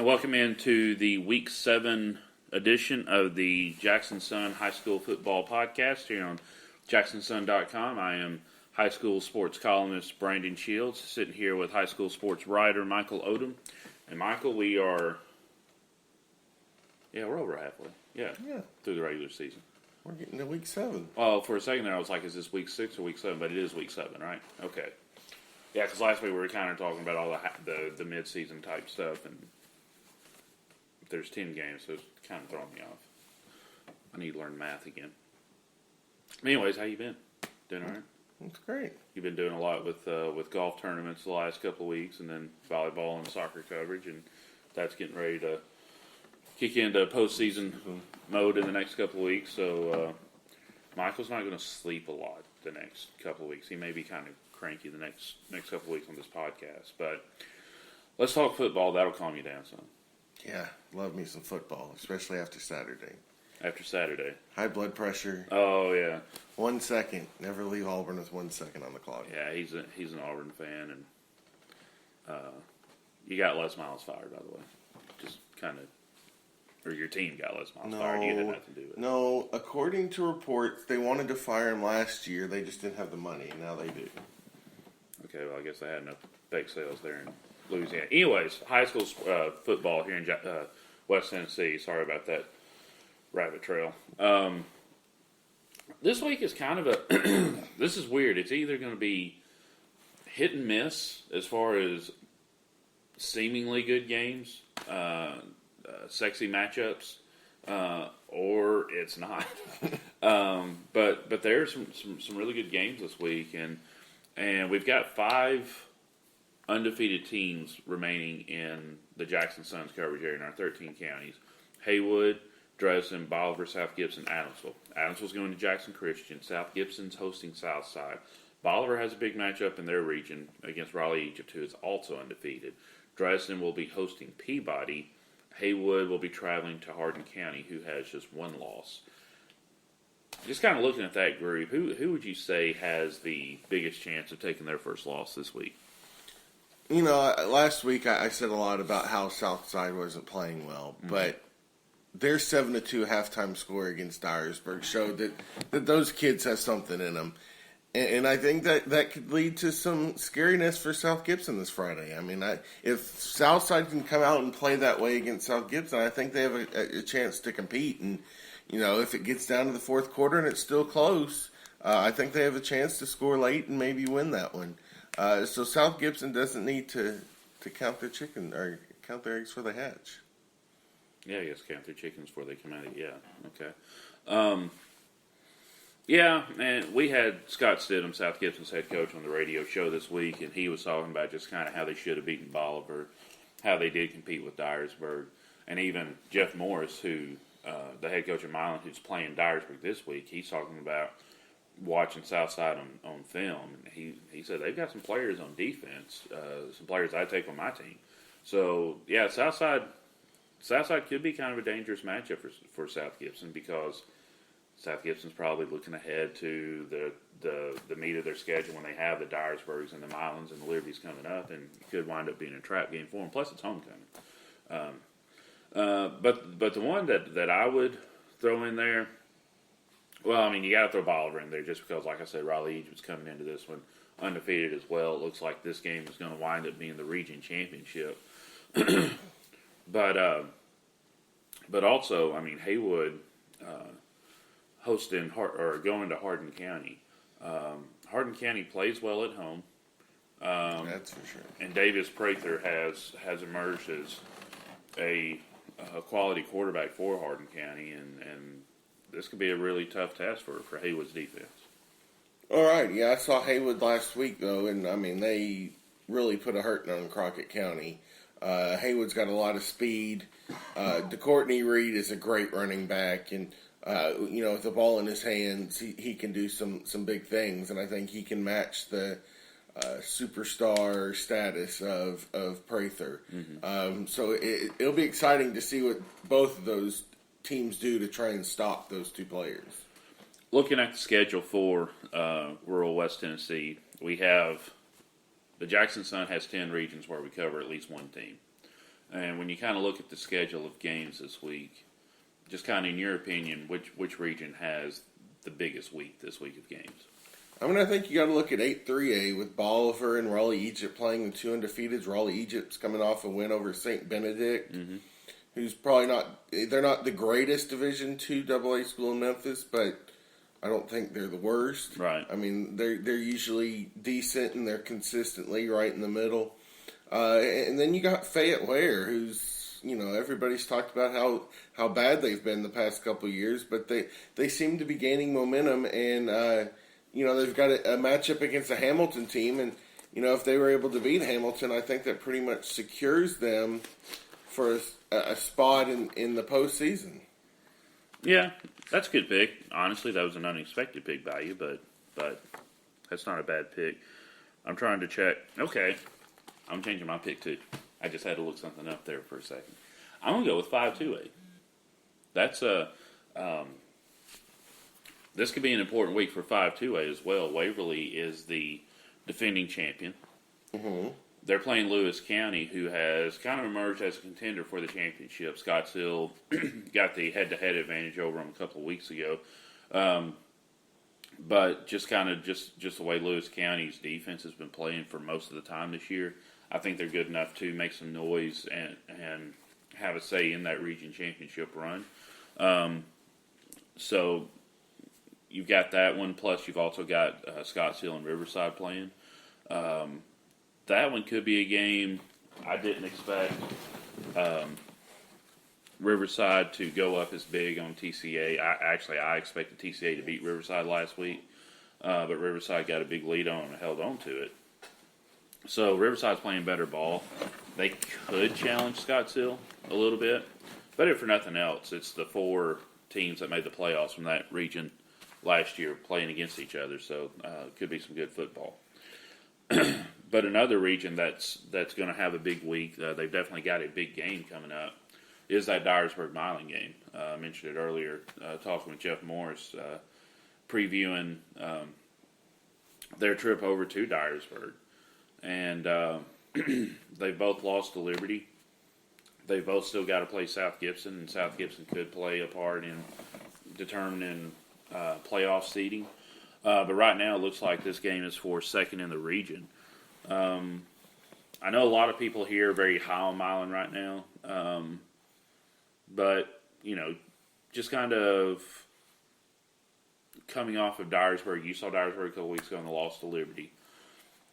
welcome into the Week 7 edition of the Jackson Sun High School Football Podcast here on JacksonSun.com. I am high school sports columnist Brandon Shields, sitting here with high school sports writer Michael Odom. And Michael, we're over halfway. Yeah, through the regular season. We're getting to Week 7. Well, for a second there, I was like, is this Week 6 or Week 7? But it is Week 7, right? Okay. Yeah, because last week we were kind of talking about all the mid-season type stuff, and there's 10 games, so it's kind of throwing me off. I need to learn math again. Anyways, how you been? Doing all right? That's great. You've been doing a lot with golf tournaments the last couple of weeks, and then volleyball and soccer coverage, and that's getting ready to kick into postseason mode in the next couple of weeks. So Michael's not going to sleep a lot the next couple of weeks. He may be kind of cranky the next couple of weeks on this podcast. But let's talk football. That'll calm you down some. Yeah, love me some football, especially after Saturday. After Saturday. High blood pressure. Oh, yeah. 1 second. Never leave Auburn with 1 second on the clock. Yeah, he's an Auburn fan, and you got Les Miles fired, by the way. Just kind of. Or your team got Les Miles fired. You had nothing to do with it. No, according to reports, they wanted to fire him last year. They just didn't have the money. Now they do. Okay, well, I guess they had enough bake sales there in Louisiana. Anyways, high school football here in West Tennessee. Sorry about that rabbit trail. This week is kind of this is weird. It's either going to be hit and miss as far as seemingly good games, sexy matchups, or it's not. But there's some really good games this week, and we've got 5 undefeated teams remaining in the Jackson Suns coverage area in our 13 counties: Haywood, Dresden, Bolivar, South Gibson, Adamsville. Adamsville's going to Jackson Christian. South Gibson's hosting Southside. Bolivar has a big matchup in their region against Raleigh Egypt, who is also undefeated. Dresden will be hosting Peabody. Haywood will be traveling to Hardin County, who has just 1 loss. Just kind of looking at that group, who would you say has the biggest chance of taking their first loss this week? You know, last week I said a lot about how Southside wasn't playing well, but their 7-2 halftime score against Dyersburg showed that those kids have something in them. And I think that could lead to some scariness for South Gibson this Friday. I mean, if Southside can come out and play that way against South Gibson, I think they have a chance to compete. And, you know, if it gets down to the fourth quarter and it's still close, I think they have a chance to score late and maybe win that one. So South Gibson doesn't need to count their chicken or count their eggs for the hatch. Yeah, I guess count their chickens before they come out. Yeah, okay. Yeah, and we had Scott Stidham, South Gibson's head coach, on the radio show this week, and he was talking about just kind of how they should have beaten Bolivar, how they did compete with Dyersburg, and even Jeff Morris, who the head coach of Milan, who's playing Dyersburg this week, he's talking about watching Southside on film, and he said they've got some players on defense, some players I take on my team. So, yeah, Southside could be kind of a dangerous matchup for South Gibson, because South Gibson's probably looking ahead to the meat of their schedule when they have the Dyersburgs and the Milans and the Liberties coming up, and it could wind up being a trap game for them. Plus, it's homecoming. But the one that I would throw in there, well, I mean, you got to throw Bolivar in there just because, like I said, Raleigh Egypt's coming into this one undefeated as well. It looks like this game is going to wind up being the region championship. But also, I mean, Haywood hosting or going to Hardin County. Hardin County plays well at home. That's for sure. And Davis Prather has emerged as a quality quarterback for Hardin County, and this could be a really tough task for Haywood's defense. All right, yeah, I saw Haywood last week, though, and, I mean, they really put a hurting on Crockett County. Haywood's got a lot of speed. DeCourtney Reed is a great running back, and you know, with the ball in his hands, he can do some big things, and I think he can match the superstar status of Prather. Mm-hmm. So it'll be exciting to see what both of those teams do to try and stop those two players. Looking at the schedule for rural West Tennessee, we have the Jackson Sun has 10 regions where we cover at least one team. And when you kind of look at the schedule of games this week, just kind of in your opinion, which region has the biggest week this week of games? I mean, I think you got to look at 8-3A with Bolivar and Raleigh Egypt playing the two undefeateds. Raleigh Egypt's coming off a win over St. Benedict, who's probably they're not the greatest Division II AA school in Memphis, but I don't think they're the worst. Right. I mean, they're usually decent and they're consistently right in the middle. And then you got Fayette Ware, who's, everybody's talked about how bad they've been the past couple of years, but they seem to be gaining momentum, and they've got a matchup against a Hamilton team, and if they were able to beat Hamilton, I think that pretty much secures them for a spot in the postseason. Yeah, that's a good pick. Honestly, that was an unexpected pick by you, but that's not a bad pick. I'm trying to check. Okay, I'm changing my pick too. I just had to look something up there for a second. I'm gonna go with 5-2-8. That's this could be an important week for 5-2-8 as well. Waverly is the defending champion. Mm-hmm. They're playing Lewis County, who has kind of emerged as a contender for the championship. Scottsville got the head-to-head advantage over them a couple of weeks ago. But just the way Lewis County's defense has been playing for most of the time this year, I think they're good enough to make some noise and have a say in that region championship run. So you've got that one, plus you've also got Scottsdale and Riverside playing. That one could be a game I didn't expect Riverside to go up as big on TCA. I expected TCA to beat Riverside last week, but Riverside got a big lead on and held on to it. So Riverside's playing better ball. They could challenge Scottsdale a little bit, but if for nothing else, it's the 4 teams that made the playoffs from that region last year playing against each other, so it could be some good football. But another region that's going to have a big week, they've definitely got a big game coming up, is that Dyersburg-Milan game. I mentioned it earlier, talking with Jeff Morris, previewing their trip over to Dyersburg. And they both lost to Liberty. They both still got to play South Gibson, and South Gibson could play a part in determining playoff seeding. But right now it looks like this game is for second in the region. I know a lot of people here are very high on Milan right now. But, just kind of coming off of Dyersburg. You saw Dyersburg a couple weeks ago and they lost to Liberty.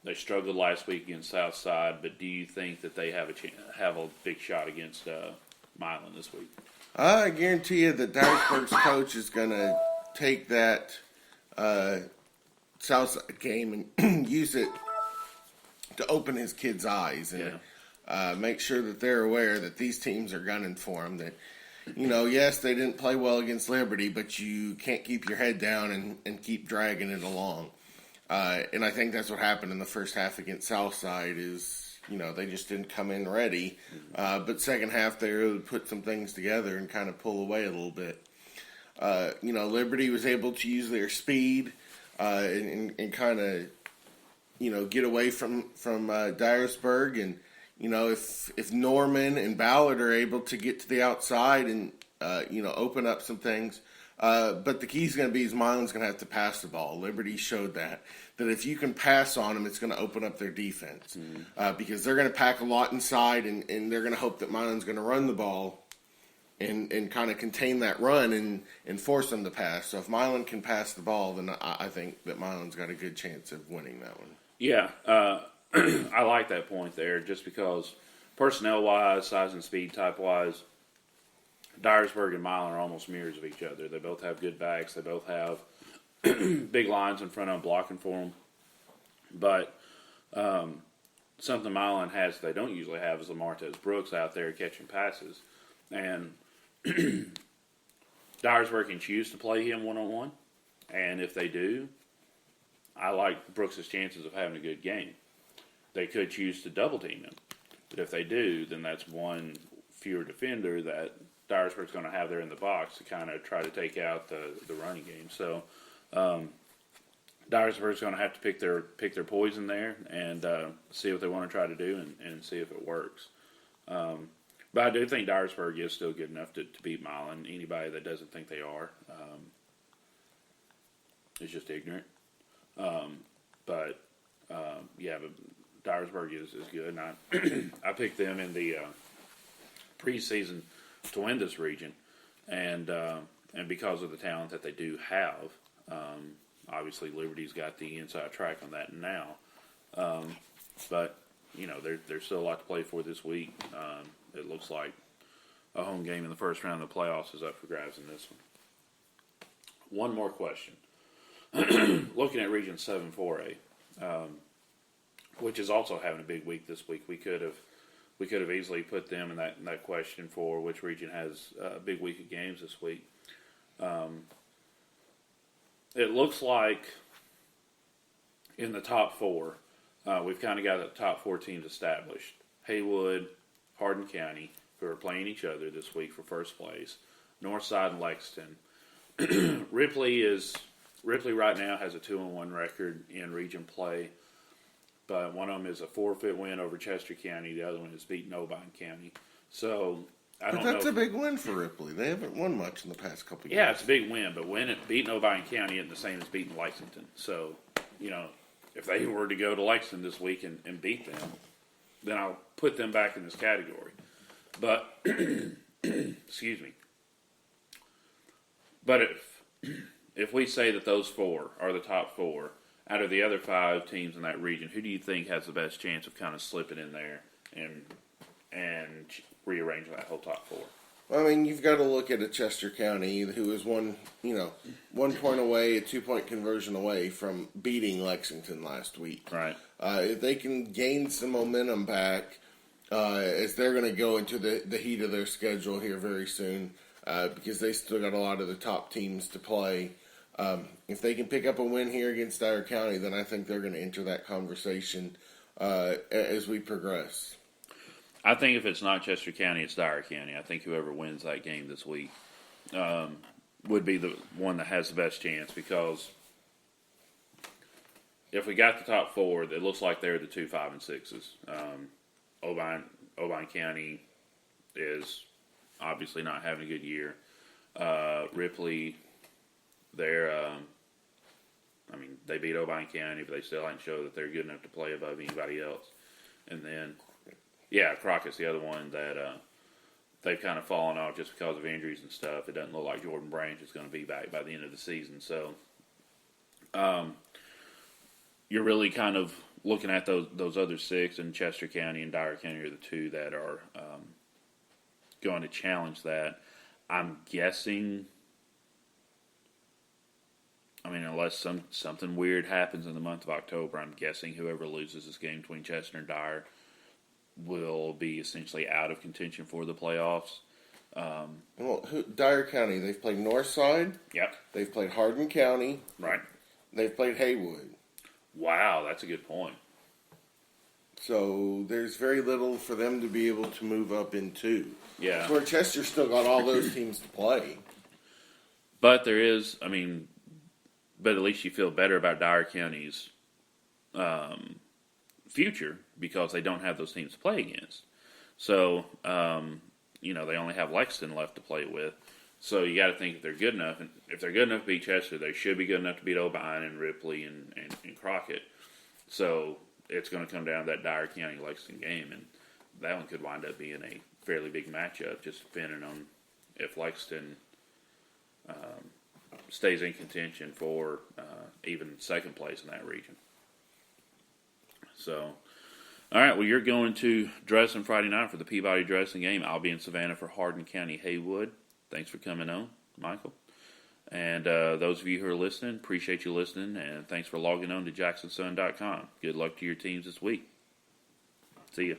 They struggled last week against Southside, but do you think that they have a big shot against Milan this week? I guarantee you that Dyersburg's coach is going to take that Southside game and use it to open his kids' eyes and make sure that they're aware that these teams are gunning for them. That, yes, they didn't play well against Liberty, but you can't keep your head down and keep dragging it along. And I think that's what happened in the first half against Southside is, they just didn't come in ready. But second half, they really put some things together and kind of pull away a little bit. Liberty was able to use their speed and kind of, get away from Dyersburg. And, if Norman and Ballard are able to get to the outside and, open up some things. But the key is going to be Milan's going to have to pass the ball. Liberty showed that if you can pass on them, it's going to open up their defense. Because they're going to pack a lot inside, and they're going to hope that Milan's going to run the ball and kind of contain that run and force them to pass. So if Milan can pass the ball, then I think that Milan's got a good chance of winning that one. Yeah, I like that point there just because personnel-wise, size and speed type-wise, Dyersburg and Milan are almost mirrors of each other. They both have good backs. They both have big lines in front of them blocking for them. But something Milan has they don't usually have is Lamartez Brooks out there catching passes. And Dyersburg can choose to play him one-on-one. And if they do, I like Brooks' chances of having a good game. They could choose to double-team him. But if they do, then that's one fewer defender that Dyersburg's going to have there in the box to kind of try to take out the running game. So Dyersburg's going to have to pick their poison there and see what they want to try to do and see if it works. But I do think Dyersburg is still good enough to beat Milan. Anybody that doesn't think they are is just ignorant. But Dyersburg is good. And I picked them in the preseason to win this region, and because of the talent that they do have, obviously Liberty's got the inside track on that now. But there's still a lot to play for this week. It looks like a home game in the first round of the playoffs is up for grabs in this one. One more question. Looking at Region 7 4A, which is also having a big week this week, we could have easily put them in that question for which region has a big week of games this week. It looks like in the top four, we've kind of got the top four teams established. Haywood, Hardin County, who are playing each other this week for first place. Northside and Lexington. Ripley right now has a 2-1 record in region play, but one of them is a forfeit win over Chester County. The other one is beating Obion County. So I don't know. But that's a big win for Ripley. They haven't won much in the past couple of years. Yeah, it's a big win, but beating Obion County isn't the same as beating Lexington. So, if they were to go to Lexington this week and beat them, then I'll put them back in this category. But, excuse me. But if we say that those four are the top four, out of the other 5 teams in that region, who do you think has the best chance of kind of slipping in there and rearranging that whole top 4? Well, I mean, you've got to look at a Chester County who is 1 point away, a 2-point conversion away from beating Lexington last week. Right. If they can gain some momentum back, as they're going to go into the heat of their schedule here very soon, because they still got a lot of the top teams to play. If they can pick up a win here against Dyer County, then I think they're going to enter that conversation as we progress. I think if it's not Chester County, it's Dyer County. I think whoever wins that game this week would be the one that has the best chance, because if we got the top 4, it looks like they're the 2, 5, and 6s. Obion County is obviously not having a good year. Ripley, they beat Obion County, but they still haven't showed that they're good enough to play above anybody else. And then, Crockett's the other one that they've kind of fallen off just because of injuries and stuff. It doesn't look like Jordan Branch is going to be back by the end of the season. So, you're really kind of looking at those other 6, and Chester County and Dyer County are the 2 that are going to challenge that. I'm guessing, unless something weird happens in the month of October, I'm guessing whoever loses this game between Chester and Dyer will be essentially out of contention for the playoffs. Dyer County, they've played Northside. Yep. They've played Hardin County. Right. They've played Haywood. Wow, that's a good point. So there's very little for them to be able to move up into. Yeah. Where Chester's still got all those teams to play. But there is, but at least you feel better about Dyer County's future because they don't have those teams to play against. So, they only have Lexington left to play with. So you got to think if they're good enough, and if they're good enough to beat Chester, they should be good enough to beat Obion and Ripley and Crockett. So it's going to come down to that Dyer County Lexington game, and that one could wind up being a fairly big matchup, just depending on if Lexington stays in contention for even second place in that region. So, all right, well, you're going to Dresden Friday night for the Peabody Dresden game. I'll be in Savannah for Hardin County Haywood. Thanks for coming on, Michael. And those of you who are listening, appreciate you listening, and thanks for logging on to JacksonSun.com. Good luck to your teams this week. See ya.